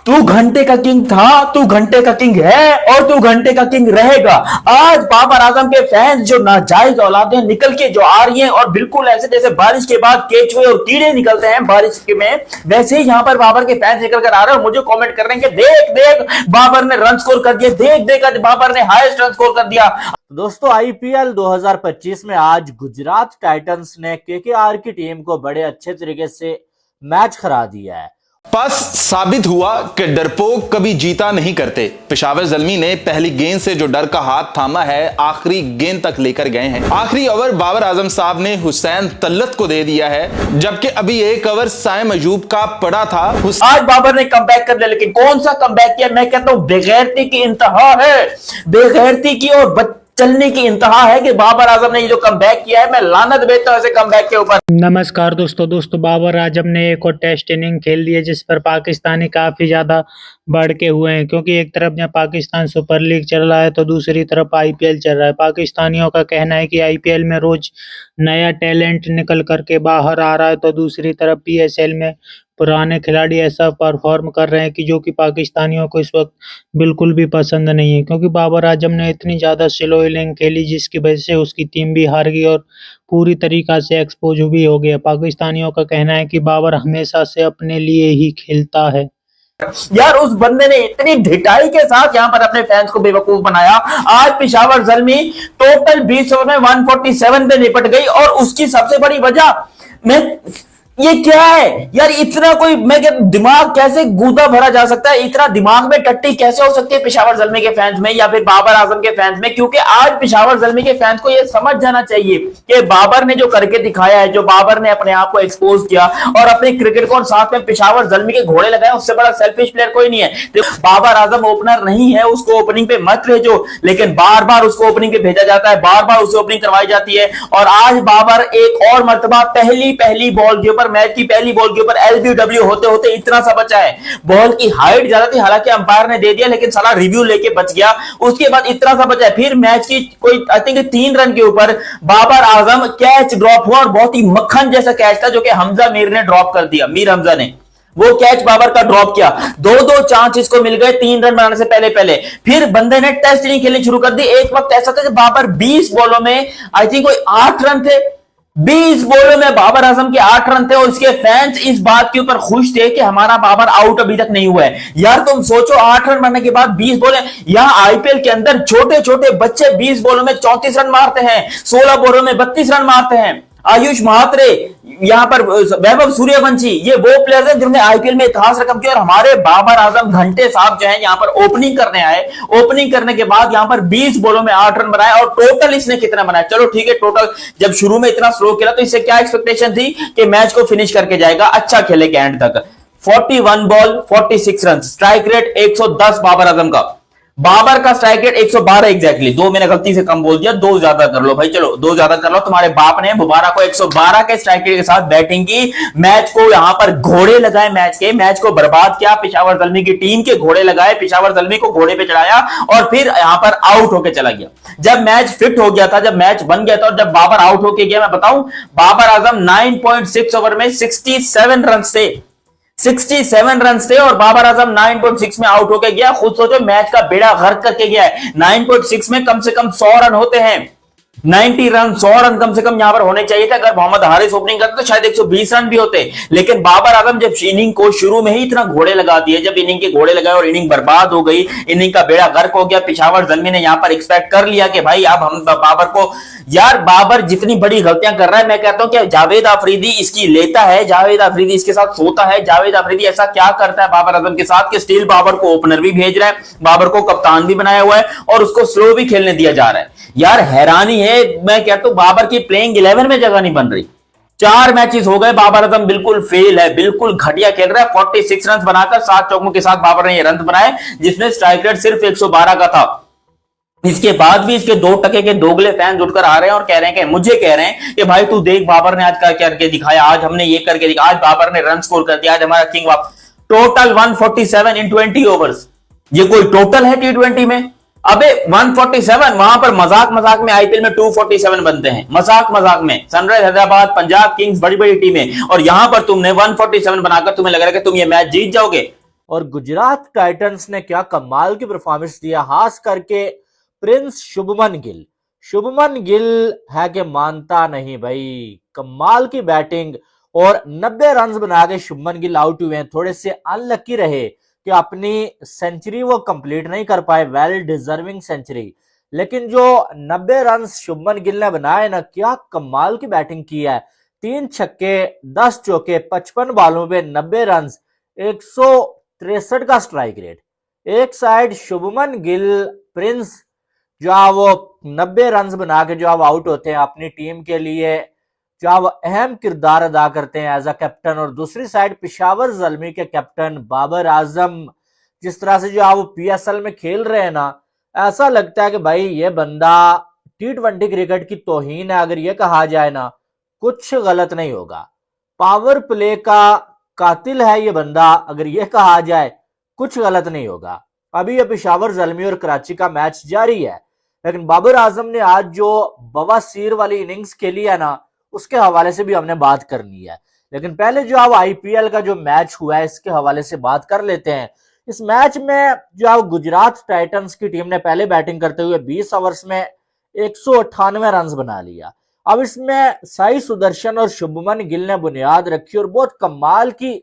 तू घंटे का किंग था, तू घंटे का किंग है और तू घंटे का किंग रहेगा। आज बाबर आजम के फैंस जो नाजायज औलादें निकल के जो आ रही हैं और बिल्कुल ऐसे जैसे बारिश के बाद केचुए और कीड़े निकलते हैं बारिश में, वैसे ही यहां पर बाबर के फैंस निकल कर आ रहे हैं और मुझे कमेंट कर रहे हैं कि देख देख बाबर ने रन स्कोर कर दिया, देख देख आज बाबर ने हाईएस्ट रन स्कोर कर दिया। दोस्तों आईपीएल 2025 में आज गुजरात टाइटंस ने केकेआर की टीम को बड़े अच्छे तरीके से मैच हरा दिया है। बस साबित हुआ कि डरपोक कभी जीता नहीं करते। पेशावर ज़ल्मी ने पहली गेंद से जो डर का हाथ थामा है आखिरी गेंद तक लेकर गए हैं। आखिरी ओवर बाबर आजम साहब ने हुसैन तल्लत को दे दिया है, जबकि अभी एक ओवर साइम अयूब का पड़ा था। आज बाबर ने कमबैक कर लिया, लेकिन कौन सा कमबैक किया? मैं कहता हूं बेगैरती की इंतहा है, बेगैरती की और चलने की इंतहा है कि बाबर आजम ने ये जो कमबैक किया है, मैं लानत भेजता हूं ऐसे कमबैक के ऊपर। नमस्कार दोस्तों बाबर आजम ने एक और टेस्ट इनिंग खेल दी है जिस पर पाकिस्तानी काफी ज्यादा भड़के हुए हैं, क्योंकि एक तरफ जहाँ पाकिस्तान सुपर लीग चल रहा है तो दूसरी तरफ आईपीएल चल रहा है। पाकिस्तानियों का कहना है कि आईपीएल में रोज नया टैलेंट निकल करके बाहर आ रहा है, तो दूसरी तरफ पीएसएल में पुराने खिलाड़ी ऐसा परफॉर्म कर रहे हैं कि जो कि पाकिस्तानियों को इस वक्त बिल्कुल भी पसंद नहीं है, क्योंकि बाबर आजम ने इतनी ज़्यादा स्लो इनिंग खेली जिसकी वजह से उसकी टीम भी हार गई और पूरी तरीका से एक्सपोज भी हो गया। पाकिस्तानियों का कहना है कि बाबर हमेशा से अपने लिए ही खेलता है। यार उस बंदे ने इतनी ढिठाई के साथ यहां पर अपने फैंस को बेवकूफ बनाया। आज पेशावर ज़ल्मी टोटल 20 ओवर में 147 पे निपट गई और उसकी सबसे बड़ी वजह ये क्या है यार? इतना कोई मैं क्या दिमाग कैसे गूदा भरा जा सकता है? इतना दिमाग में टट्टी कैसे हो सकती है पेशावर ज़ल्मी के फैंस में या फिर बाबर आजम के फैंस में? क्योंकि आज पेशावर ज़ल्मी के फैंस को यह समझ जाना चाहिए कि बाबर ने जो करके दिखाया है, जो बाबर ने अपने आप को एक्सपोज किया और अपने क्रिकेट को साथ में पेशावर ज़ल्मी के घोड़े लगाए, उससे बड़ा सेल्फिश प्लेयर कोई नहीं है। तो बाबर आजम ओपनर नहीं है, उसको ओपनिंग पे मत भेजो, लेकिन बार बार उसको ओपनिंग पे भेजा जाता है, बार बार उसे ओपनिंग करवाई जाती है। और आज बाबर एक और मर्तबा पहली बॉल के ऊपर, मैच की पहली बॉल के ऊपर एलबीडब्ल्यू होते होते इतना सा बचा है। बॉल की हाइट ज्यादा थी, हालांकि अंपायर ने दे दिया, लेकिन साला रिव्यू लेके बच गया। उसके बाद इतना सा बचा है। फिर मैच की कोई आई थिंक 3 रन के ऊपर बाबर आजम कैच ड्रॉप हुआ और बहुत ही मक्खन जैसा कैच था जो कि हमजा मीर ने ड्रॉप कर दिया। मीर हमजा ने वो कैच बाबर का ड्रॉप किया। 2-2 चांस इसको मिल गए 3 रन बनाने से पहले। फिर बंदे ने टेस्ट इनिंग खेलनी शुरू कर दी। एक वक्त ऐसा था जब बाबर 20 बॉलों में आई थिंक कोई 8 रन थे, 20 बॉलों में बाबर आजम के 8 रन थे और इसके फैंस इस बात के ऊपर खुश थे कि हमारा बाबर आउट अभी तक नहीं हुआ है। यार तुम सोचो, 8 रन मारने के बाद 20 बॉलें। यहां आईपीएल के अंदर छोटे छोटे बच्चे 20 बॉलों में 34 रन मारते हैं, 16 बॉलों में 32 रन मारते हैं। आयुष महात्रे, यहां पर वैभव सूर्यवंशी, ये वो प्लेयर्स हैं जिन्होंने आईपीएल में इतिहास रकम किया। और हमारे बाबर आजम घंटे साहब जो है यहां पर ओपनिंग करने आए। ओपनिंग करने के बाद यहां पर 20 बॉलों में 8 रन बनाए और टोटल इसने कितना बनाया? चलो ठीक है, टोटल जब शुरू में इतना स्लो खेला तो इससे क्या एक्सपेक्टेशन थी कि मैच को फिनिश करके जाएगा, अच्छा खेलेगा एंड तक। 41 ball 46 run, strike rate 110 Babar Azam का। बाबर का स्ट्राइक रेट 112 एग्जैक्टली। 2 मैंने गलती से कम बोल दिया, 2 ज्यादा कर लो भाई, चलो 2 ज्यादा कर लो। तुम्हारे बाप ने मुबारक को 112 के स्ट्राइक रेट के साथ बैटिंग की, मैच को यहां पर घोड़े लगाए, मैच को बर्बाद किया। पेशावर ज़ल्मी की टीम के घोड़े लगाए, पेशावर ज़ल्मी को घोड़े पे चढ़ाया और फिर यहां पर आउट होकर चला गया। जब मैच फिट हो गया था, जब मैच बन गया था और जब बाबर आउट होके गया, मैं बताऊं बाबर आजम 9.6 ओवर में 67 रन थे, 67 रन थे और बाबर आजम 9.6 में आउट होकर गया। खुद सोचो, मैच का बेड़ा गर्क करके गया है। 9.6 में कम से कम 100 रन होते हैं, 90 रन 100 रन कम से कम यहां पर होने चाहिए थे। अगर मोहम्मद हारिस ओपनिंग करते तो शायद 120 रन भी होते, लेकिन बाबर आजम जब इनिंग को शुरू में ही इतना घोड़े लगा दिए, जब इनिंग के घोड़े लगाए और इनिंग बर्बाद हो गई, इनिंग का बेड़ा गर्क हो गया। पेशावर ज़ल्मी ने यहां पर एक्सपेक्ट कर लिया कि भाई अब हम बाबर को, यार बाबर जितनी बड़ी गलतियां कर रहा है, मैं कहता हूं कि जावेद अफरीदी इसकी लेता है, जावेद अफरीदी इसके साथ सोता है। जावेद अफरीदी ऐसा क्या करता है बाबर आजम के साथ कि स्टिल बाबर को ओपनर भी भेज रहा है, बाबर को कप्तान भी बनाया हुआ है और उसको स्लो भी खेलने दिया जा रहा है। यार हैरानी है, मैं कहता हूं बाबर की प्लेइंग 11 में जगह नहीं बन रही। 4 मैचेस हो गए, बाबर आजम बिल्कुल फेल है, बिल्कुल घटिया खेल रहा है। 46 रन बनाकर 7 चौकों के साथ बाबर ने ये रन बनाए, जिसमें स्ट्राइक रेट सिर्फ 112 का था। इसके बाद भी इसके 2 टके के दोगले फैंस उठकर आ रहे हैं और कह रहे हैं कि मुझे कह रहे हैं कि भाई तू देख बाबर ने आज क्या करके दिखाया, आज हमने ये करके दिखाया, आज बाबर ने रन स्कोर कर दिया, आज हमारा किंग वापस। टोटल 147 इन 20 ओवर्स, ये कोई टोटल है T20 में? अबे 147, वहां पर मजाक में आईपीएल में 247 बनते हैं, मजाक में। सनराइज हैदराबाद, पंजाब किंग्स, बड़ी बड़ी टीमें, और यहां पर तुमने 147 बनाकर तुम्हें लग रहा है कि तुम ये मैच जीत जाओगे। और गुजरात टाइटंस ने क्या कमाल की परफॉर्मेंस दिया, खास करके प्रिंस शुभमन गिल है कि मानता नहीं भाई, कमाल की बैटिंग। और 90 रन बना के शुभमन गिल आउट हुए हैं, थोड़े से अनलकी रहे कि अपनी सेंचुरी वो कंप्लीट नहीं कर पाए, वेल डिजर्विंग सेंचुरी। लेकिन जो 90 रन शुभमन गिल ने बनाए ना, क्या कमाल की बैटिंग की है। 3 छक्के 10 चौके 55 बॉलों पे 90 रन, 163 का स्ट्राइक रेट। एक साइड शुभमन गिल प्रिंस जो वो 90 रन बना के जो आउट होते हैं अपनी टीम के लिए, जो अहम किरदार अदा करते हैं एज अ कैप्टन। और दूसरी साइड पेशावर ज़ल्मी के कैप्टन बाबर आजम, जिस तरह से जो वो पीएसएल में खेल रहे हैं ना, ऐसा लगता है कि भाई ये बंदा T20 क्रिकेट की तौहीन है अगर ये कहा जाए ना, कुछ गलत नहीं होगा। पावर प्ले का कातिल है ये बंदा अगर ये कहा जाए, कुछ गलत नहीं होगा। अभी ये पेशावर ज़ल्मी और कराची का मैच जारी है, लेकिन बाबर आजम ने आज जो बवासीर वाली इनिंग्स खेली है ना, उसके हवाले से भी हमने बात करनी है। लेकिन पहले जो अब आईपीएल का जो मैच हुआ है इसके हवाले से बात कर लेते हैं। इस मैच में जो गुजरात टाइटंस की टीम ने पहले बैटिंग करते हुए 20 ओवर्स में 198 रन बना लिया। अब इसमें साई सुदर्शन और शुभमन गिल ने बुनियाद रखी और बहुत कमाल की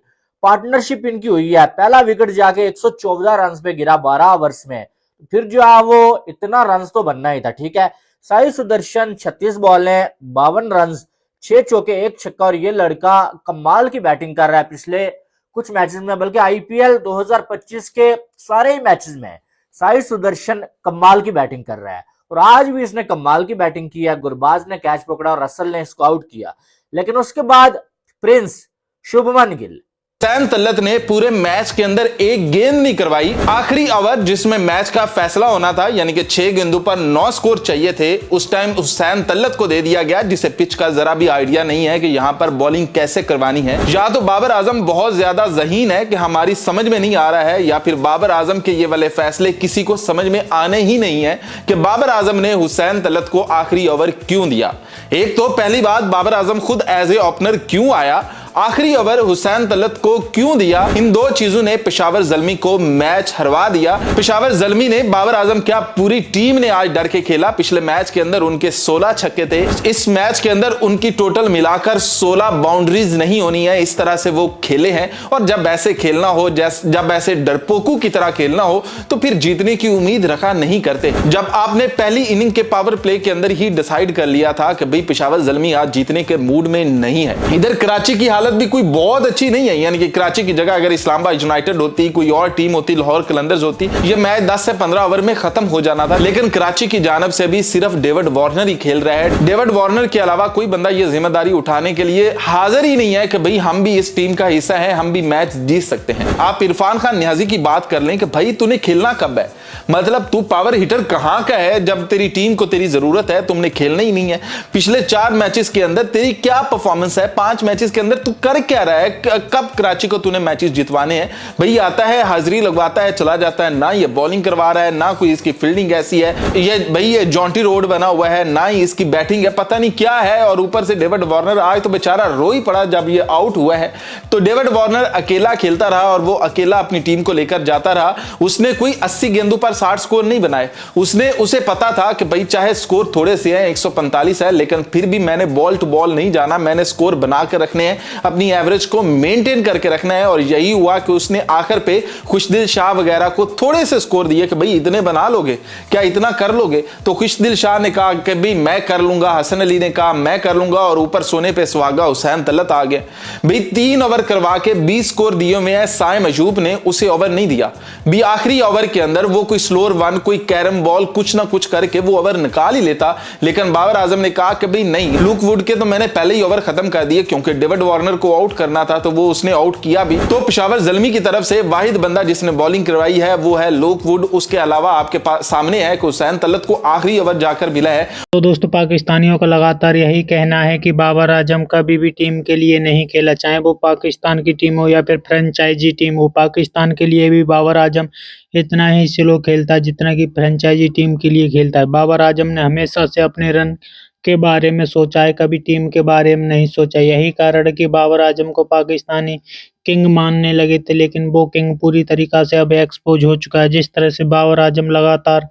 पार्टनरशिप इनकी हुई है। पहला विकेट जाके 114 रन पे गिरा 12 ओवर्स में, फिर जो वो इतना रन तो बनना ही था, ठीक है। साई सुदर्शन 36 बॉलें 52 रन, 6 चौके 1 छक्का, और ये लड़का कमाल की बैटिंग कर रहा है पिछले कुछ मैचेस में, बल्कि आईपीएल 2025 के सारे ही मैचेस में साई सुदर्शन कमाल की बैटिंग कर रहा है। और आज भी इसने कमाल की बैटिंग की है। गुरबाज ने कैच पकड़ा और रसल ने इसको आउट किया। लेकिन उसके बाद प्रिंस शुभमन गिल, हुसैन तल्लत ने पूरे मैच के अंदर एक गेंद नहीं करवाई। आखिरी ओवर जिसमें मैच का फैसला होना था, यानी कि 6 गेंदों पर 9 स्कोर चाहिए थे, उस टाइम हुसैन तल्लत को दे दिया गया, जिसे पिच का जरा भी आइडिया नहीं है कि यहां पर बॉलिंग कैसे करवानी है। या तो बाबर आजम बहुत ज्यादा ज़हीन है कि हमारी समझ में नहीं आ रहा है, या फिर बाबर आजम के ये वाले फैसले किसी को समझ में आने ही नहीं है कि बाबर आजम ने हुसैन तल्लत को आखिरी ओवर क्यों दिया। एक तो पहली बात, बाबर आजम खुद एज ए ओपनर क्यों आया, आखिरी ओवर हुसैन तल्लत को क्यों दिया, इन दो चीजों ने पेशावर ज़ल्मी को मैच हरवा दिया। पेशावर ज़ल्मी ने, बाबर आजम क्या पूरी टीम ने आज डर के खेला। पिछले मैच के अंदर उनके 16 छक्के थे, इस मैच के अंदर उनकी टोटल मिलाकर 16 बाउंड्रीज नहीं होनी है, इस तरह से वो खेले हैं। और जब ऐसे खेलना हो, जब ऐसे डरपोकू की तरह खेलना हो, तो फिर जीतने की उम्मीद रखा नहीं करते। जब आपने पहली इनिंग के पावर प्ले के अंदर ही डिसाइड कर लिया था कि भाई पेशावर ज़ल्मी आज जीतने के मूड में नहीं है। इधर कराची की हालत भी कोई बहुत अच्छी नहीं है, यानी कि कराची की जगह अगर इस्लामाबाद यूनाइटेड होती, कोई और टीम होती, लाहौर कलंदर्स होती, ये मैच 10 से 15 ओवर में खत्म हो जाना था। लेकिन कराची की जानब से भी सिर्फ डेविड वार्नर ही खेल रहा है। डेविड वार्नर के अलावा कोई बंदा ये जिम्मेदारी उठाने के लिए हाजिर ही नहीं है कि भाई हम भी इस टीम का हिस्सा है, हम भी मैच जीत सकते हैं। आप इरफान खान नियाजी की बात कर लें कि भाई तूने खेलना कब है, मतलब तू पावर हिटर कहां का है जब तेरी टीम को तेरी जरूरत है, तुमने खेलना ही नहीं है। पिछले 4 मैचेस के अंदर तेरी क्या परफॉर्मेंस है, 5 मैचेस के अंदर तू कर क्या रहा है, कब कराची को तूने मैचेस जितवाने हैं। भाई आता है, हाजिरी लगवाता है, चला जाता है, ना ये बॉलिंग करवा रहा है, ना कोई इसकी फील्डिंग ऐसी है, ये भाई ये जॉन्टी रोड बना हुआ है, ना ही इसकी बैटिंग है, पता नहीं क्या है। और ऊपर से डेविड वार्नर आज तो बेचारा रो ही पड़ा जब ये आउट हुआ है। तो डेविड वार्नर अकेला खेलता रहा और वो अकेला अपनी टीम को लेकर जाता रहा। उसने कोई 80 गेंदों पर 60 स्कोर नहीं बनाए। उसे पता था कि भाई चाहे स्कोर थोड़े से हैं, 145 है, लेकिन फिर भी मैंने बॉल टू बॉल नहीं जाना, मैंने स्कोर बनाकर रखने हैं, अपनी एवरेज को मेंटेन करके रखना है। और यही हुआ कि उसने आखिर पे खुशदिल शाह वगैरह को थोड़े से स्कोर दिए कि भाई इतने बना लोगे क्या, इतना कर लोगे। तो खुशदिल शाह ने कहा कि भाई मैं कर लूंगा, हसन अली ने कहा मैं कर लूंगा, और ऊपर सोने पे सुहागा हुसैन तल्लत आ गया। भाई 3 ओवर करवा के 20 स्कोर दिए हुए हैं। साइम अयूब ने उसे ओवर नहीं दिया भी, आखिरी ओवर के अंदर वो कोई स्लोअर वन, कोई कैरम बॉल, कुछ ना कुछ करके वो ओवर निकाल ही लेता। लेकिन बाबर आजम ने कहा कि भाई नहीं, लुक वुड के तो मैंने पहले ही ओवर खत्म कर दिए, क्योंकि डेविड वार्नर को आउट करना था, तो वो उसने आउट किया भी। तो पेशावर ज़ल्मी की तरफ से वाहिद बंदा जिसने बॉलिंग करवाई है वो है लुक वुड। उसके अलावा आपके सामने है कि हुसैन तल्लत को आखिरी ओवर जाकर मिला है। तो दोस्तों, पाकिस्तानियों का लगातार यही कहना है कि बाबर आजम कभी भी टीम के लिए नहीं खेला, चाहे वो पाकिस्तान की टीम हो या फिर फ्रेंचाइजी टीम हो। पाकिस्तान के लिए भी बाबर आजम इतना ही स्लो खेलता है जितना कि फ्रेंचाइजी टीम के लिए खेलता है। बाबर आजम ने हमेशा से अपने रन के बारे में सोचा है, कभी टीम के बारे में नहीं सोचा। यही कारण है कि बाबर आजम को पाकिस्तानी किंग मानने लगे थे, लेकिन वो किंग पूरी तरीका से अब एक्सपोज हो चुका है। जिस तरह से बाबर आजम लगातार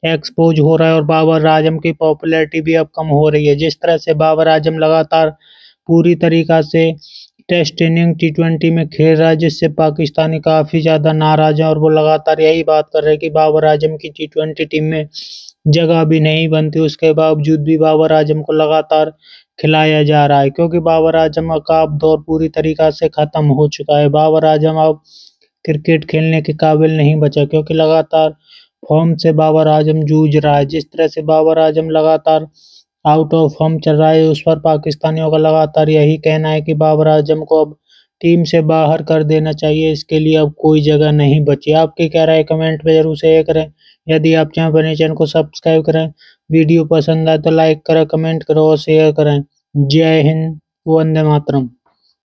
एक्सपोज हो रहा है और बाबर आजम की पॉपुलैरिटी भी अब कम हो रही है। जिस तरह से बाबर आजम लगातार पूरी तरीका से टेस्ट इनिंग T20 में खेल रहा है, जिससे पाकिस्तानी काफ़ी ज़्यादा नाराज़ हैं और वो लगातार यही बात कर रहे हैं कि बाबर आजम की T20 टीम में जगह भी नहीं बनती, उसके बावजूद भी बाबर आजम को लगातार खिलाया जा रहा है, क्योंकि बाबर आजम का अब दौर पूरी तरीका से ख़त्म हो चुका है। बाबर आजम अब क्रिकेट खेलने के काबिल नहीं बचा, क्योंकि लगातार फॉर्म से बाबर आजम जूझ रहा है। जिस तरह से बाबर आजम लगातार आउट ऑफ फॉर्म चल रहा है, उस पर पाकिस्तानियों का लगातार यही कहना है कि बाबर आजम को अब टीम से बाहर कर देना चाहिए, इसके लिए अब कोई जगह नहीं बची। आपकी क्या राय कमेंट में ज़रूर शेयर करें। यदि आप चाहें बने चैनल को सब्सक्राइब करें। वीडियो पसंद आए तो लाइक करें, कमेंट करें और शेयर करें। जय हिंद, वंदे मातरम।